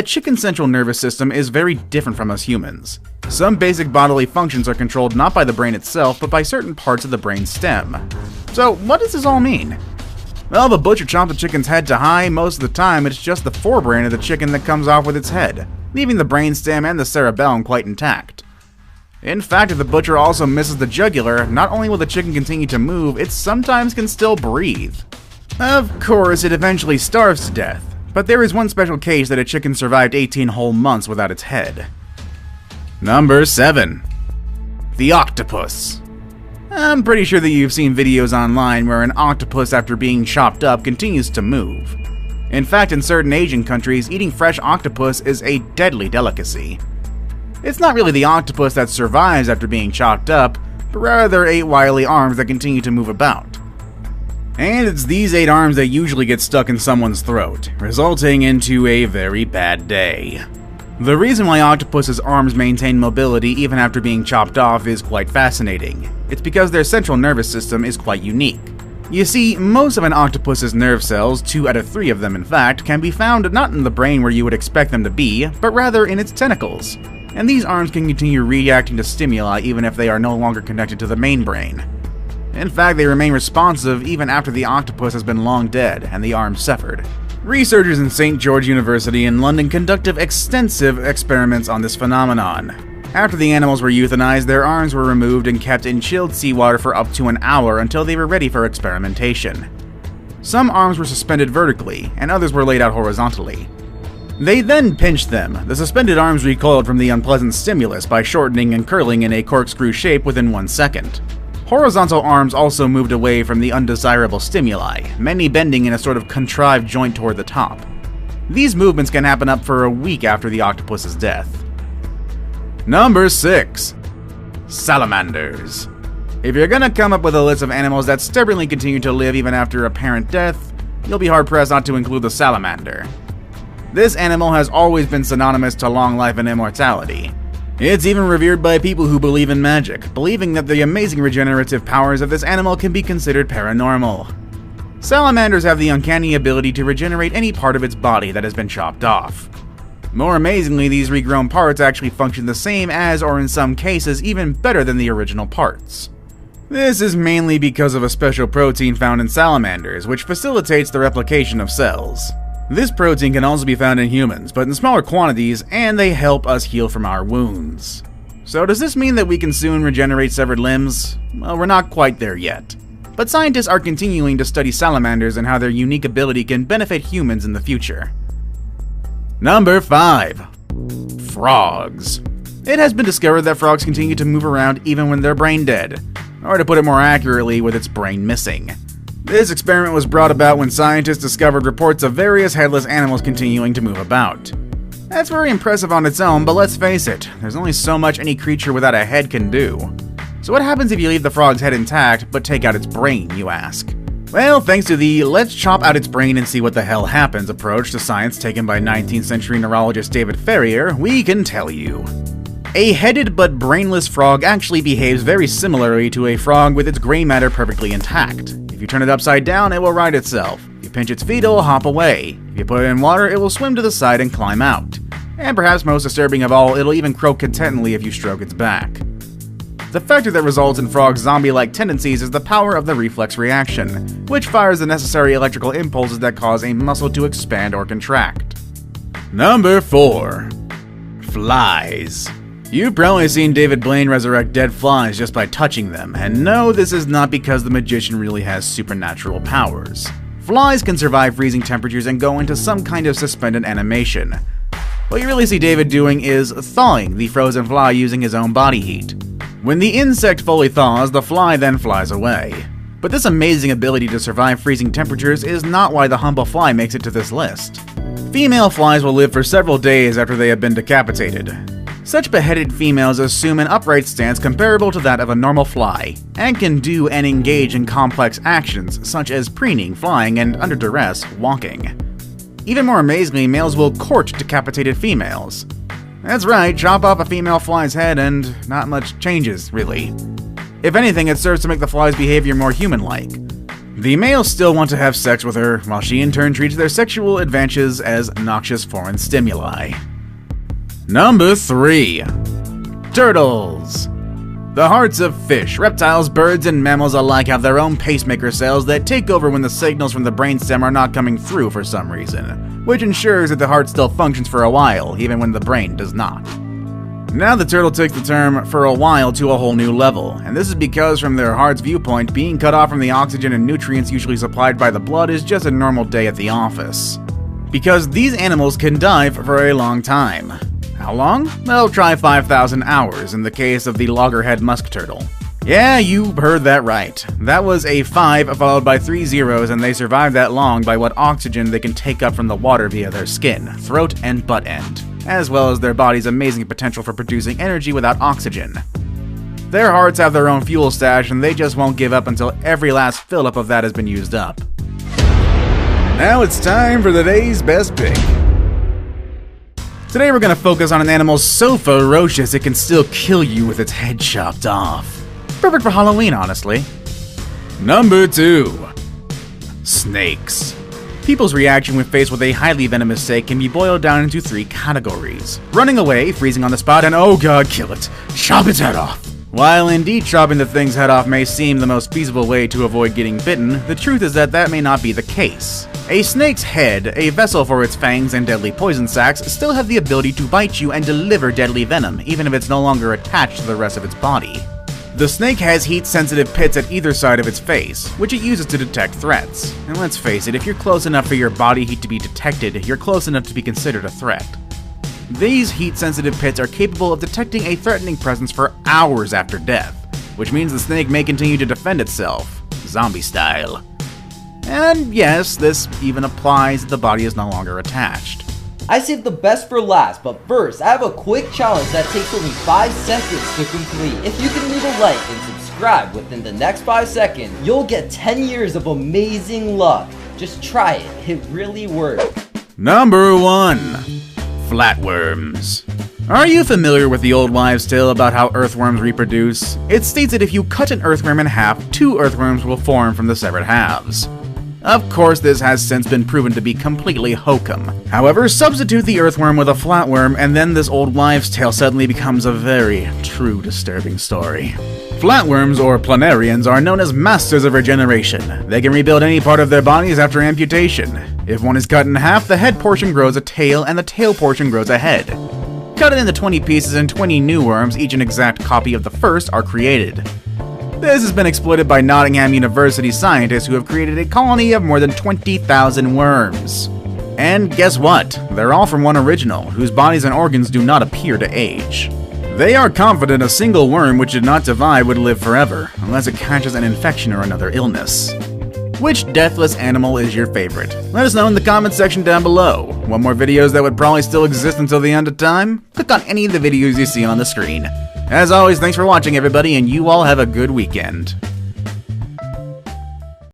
A chicken's central nervous system is very different from us humans. Some basic bodily functions are controlled not by the brain itself, but by certain parts of the brain stem. So, what does this all mean? Well, the butcher chopped the chicken's head to high. Most of the time, it's just the forebrain of the chicken that comes off with its head, leaving the brainstem and the cerebellum quite intact. In fact, if the butcher also misses the jugular, not only will the chicken continue to move, it sometimes can still breathe. Of course, it eventually starves to death, but there is one special case that a chicken survived 18 whole months without its head. Number 7. The octopus. I'm pretty sure that you've seen videos online where an octopus, after being chopped up, continues to move. In fact, in certain Asian countries, eating fresh octopus is a deadly delicacy. It's not really the octopus that survives after being chopped up, but rather 8 wily arms that continue to move about. And it's these 8 arms that usually get stuck in someone's throat, resulting into a very bad day. The reason why octopus's arms maintain mobility even after being chopped off is quite fascinating. It's because their central nervous system is quite unique. You see, most of an octopus's nerve cells, 2 out of 3 of them in fact, can be found not in the brain where you would expect them to be, but rather in its tentacles. And these arms can continue reacting to stimuli even if they are no longer connected to the main brain. In fact, they remain responsive even after the octopus has been long dead and the arm severed. Researchers in St. George University in London conducted extensive experiments on this phenomenon. After the animals were euthanized, their arms were removed and kept in chilled seawater for up to an hour until they were ready for experimentation. Some arms were suspended vertically, and others were laid out horizontally. They then pinched them. The suspended arms recoiled from the unpleasant stimulus by shortening and curling in a corkscrew shape within 1 second. Horizontal arms also moved away from the undesirable stimuli, many bending in a sort of contrived joint toward the top. These movements can happen up for a week after the octopus's death. Number 6. Salamanders. If you're gonna come up with a list of animals that stubbornly continue to live even after apparent death, you'll be hard-pressed not to include the salamander. This animal has always been synonymous to long life and immortality. It's even revered by people who believe in magic, believing that the amazing regenerative powers of this animal can be considered paranormal. Salamanders have the uncanny ability to regenerate any part of its body that has been chopped off. More amazingly, these regrown parts actually function the same as, or in some cases, even better than the original parts. This is mainly because of a special protein found in salamanders, which facilitates the replication of cells. This protein can also be found in humans, but in smaller quantities, and they help us heal from our wounds. So does this mean that we can soon regenerate severed limbs? Well, we're not quite there yet. But scientists are continuing to study salamanders and how their unique ability can benefit humans in the future. Number 5. Frogs. It has been discovered that frogs continue to move around even when they're brain dead, or to put it more accurately, with its brain missing. This experiment was brought about when scientists discovered reports of various headless animals continuing to move about. That's very impressive on its own, but let's face it, there's only so much any creature without a head can do. So what happens if you leave the frog's head intact, but take out its brain, you ask? Well, thanks to the let's chop out its brain and see what the hell happens approach to science taken by 19th century neurologist David Ferrier, we can tell you. A headed but brainless frog actually behaves very similarly to a frog with its gray matter perfectly intact. If you turn it upside down, it will right itself. If you pinch its feet, it will hop away. If you put it in water, it will swim to the side and climb out. And perhaps most disturbing of all, it'll even croak contentedly if you stroke its back. The factor that results in frogs' zombie-like tendencies is the power of the reflex reaction, which fires the necessary electrical impulses that cause a muscle to expand or contract. Number 4. Flies. You've probably seen David Blaine resurrect dead flies just by touching them, and no, this is not because the magician really has supernatural powers. Flies can survive freezing temperatures and go into some kind of suspended animation. What you really see David doing is thawing the frozen fly using his own body heat. When the insect fully thaws, the fly then flies away. But this amazing ability to survive freezing temperatures is not why the humble fly makes it to this list. Female flies will live for several days after they have been decapitated. Such beheaded females assume an upright stance comparable to that of a normal fly, and can do and engage in complex actions such as preening, flying, and under duress, walking. Even more amazingly, males will court decapitated females. That's right, chop off a female fly's head and not much changes, really. If anything, it serves to make the fly's behavior more human-like. The males still want to have sex with her, while she in turn treats their sexual advances as noxious foreign stimuli. Number 3. Turtles. The hearts of fish, reptiles, birds, and mammals alike have their own pacemaker cells that take over when the signals from the brainstem are not coming through for some reason, which ensures that the heart still functions for a while, even when the brain does not. Now the turtle takes the term "for a while" to a whole new level, and this is because from their heart's viewpoint, being cut off from the oxygen and nutrients usually supplied by the blood is just a normal day at the office. Because these animals can dive for a long time. How long? Well, try 5,000 hours in the case of the loggerhead musk turtle. Yeah, you heard that right. That was a 5 followed by 3 zeros, and they survived that long by what oxygen they can take up from the water via their skin, throat, and butt end, as well as their body's amazing potential for producing energy without oxygen. Their hearts have their own fuel stash, and they just won't give up until every last fill-up of that has been used up. Now it's time for the day's best pick. Today we're going to focus on an animal so ferocious it can still kill you with its head chopped off. Perfect for Halloween, honestly. Number 2. Snakes. People's reaction when faced with a highly venomous snake can be boiled down into 3 categories: running away, freezing on the spot, and oh god, kill it, chop its head off. While indeed chopping the thing's head off may seem the most feasible way to avoid getting bitten, the truth is that may not be the case. A snake's head, a vessel for its fangs and deadly poison sacs, still have the ability to bite you and deliver deadly venom, even if it's no longer attached to the rest of its body. The snake has heat-sensitive pits at either side of its face, which it uses to detect threats. And let's face it, if you're close enough for your body heat to be detected, you're close enough to be considered a threat. These heat-sensitive pits are capable of detecting a threatening presence for hours after death, which means the snake may continue to defend itself, zombie style. And yes, this even applies if the body is no longer attached. I saved the best for last, but first, I have a quick challenge that takes only 5 seconds to complete. If you can leave a like and subscribe within the next 5 seconds, you'll get 10 years of amazing luck. Just try it, it really works. Number 1. Flatworms. Are you familiar with the old wives' tale about how earthworms reproduce? It states that if you cut an earthworm in half, 2 earthworms will form from the severed halves. Of course, this has since been proven to be completely hokum. However, substitute the earthworm with a flatworm, and then this old wives' tale suddenly becomes a very true disturbing story. Flatworms, or planarians, are known as masters of regeneration. They can rebuild any part of their bodies after amputation. If one is cut in half, the head portion grows a tail, and the tail portion grows a head. Cut it into 20 pieces and 20 new worms, each an exact copy of the first, are created. This has been exploited by Nottingham University scientists who have created a colony of more than 20,000 worms. And guess what? They're all from one original, whose bodies and organs do not appear to age. They are confident a single worm which did not divide would live forever, unless it catches an infection or another illness. Which deathless animal is your favorite? Let us know in the comments section down below. Want more videos that would probably still exist until the end of time? Click on any of the videos you see on the screen. As always, thanks for watching everybody, and you all have a good weekend.